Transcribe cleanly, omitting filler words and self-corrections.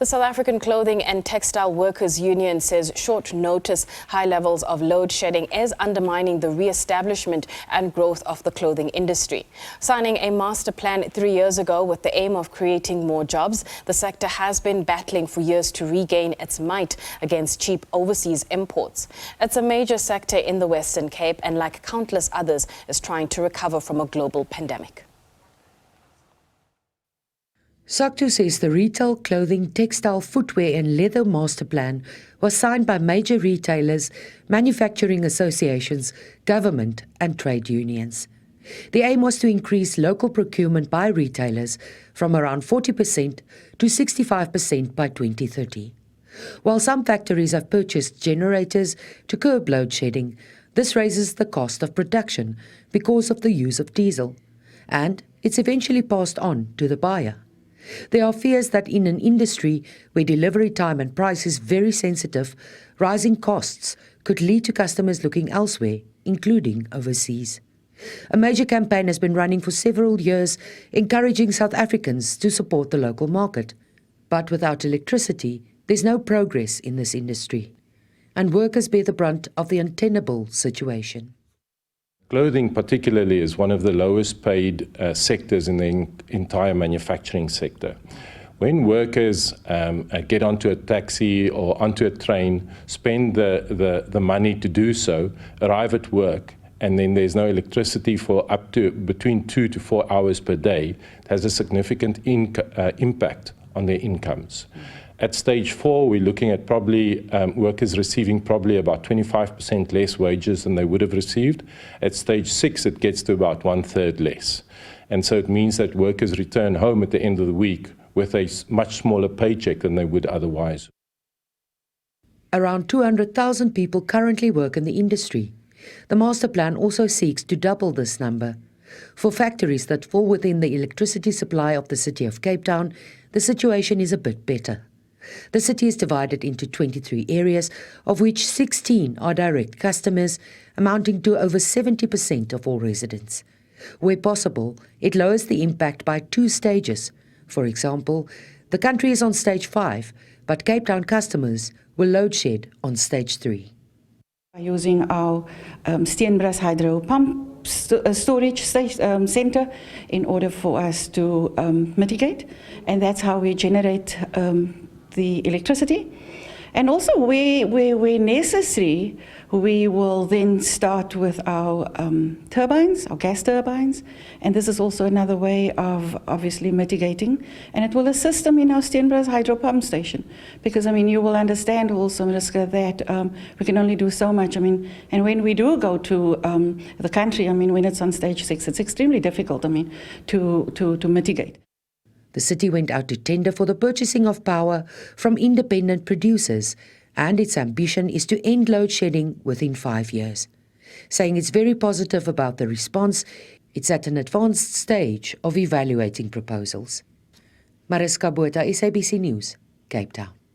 The South African Clothing and Textile Workers Union says short notice, high levels of load shedding is undermining the re-establishment and growth of the clothing industry. Signing a master plan 3 years ago with the aim of creating more jobs, the sector has been battling for years to regain its might against cheap overseas imports. It's a major sector in the Western Cape and, like countless others, is trying to recover from a global pandemic. SABC says the retail, clothing, textile, footwear and leather master plan was signed by major retailers, manufacturing associations, government and trade unions. The aim was to increase local procurement by retailers from around 40% to 65% by 2030. While some factories have purchased generators to curb load shedding, this raises the cost of production because of the use of diesel, and it's eventually passed on to the buyer. There are fears that in an industry where delivery time and price is very sensitive, rising costs could lead to customers looking elsewhere, including overseas. A major campaign has been running for several years, encouraging South Africans to support the local market. But without electricity, there's no progress in this industry, and workers bear the brunt of the untenable situation. Clothing particularly is one of the lowest paid sectors in the entire manufacturing sector. When workers get onto a taxi or onto a train, spend the money to do so, arrive at work, and then there's no electricity for up to between 2 to 4 hours per day, it has a significant impact on their incomes. At stage 4, we're looking at probably workers receiving probably about 25% less wages than they would have received. At stage 6, it gets to about 1/3 less. And so it means that workers return home at the end of the week with a much smaller paycheck than they would otherwise. Around 200,000 people currently work in the industry. The master plan also seeks to double this number. For factories that fall within the electricity supply of the city of Cape Town, the situation is a bit better. The city is divided into 23 areas, of which 16 are direct customers, amounting to over 70% of all residents. Where possible, it lowers the impact by 2 stages. For example, the country is on stage 5, but Cape Town customers will load shed on stage 3. Using our Steenbras hydro pump storage center in order for us to mitigate, and that's how we generate the electricity. And also where necessary, we will then start with our turbines, our gas turbines, and this is also another way of obviously mitigating, and it will assist them in our Steenbras hydro pump station, because I mean you will understand also, Mariska, that we can only do so much. I mean, and when we do go to the country, I mean when it's on stage 6, it's extremely difficult, I mean, to mitigate. The city went out to tender for the purchasing of power from independent producers, and its ambition is to end load shedding within 5 years. Saying it's very positive about the response, it's at an advanced stage of evaluating proposals. Mariska Botha, SABC News, Cape Town.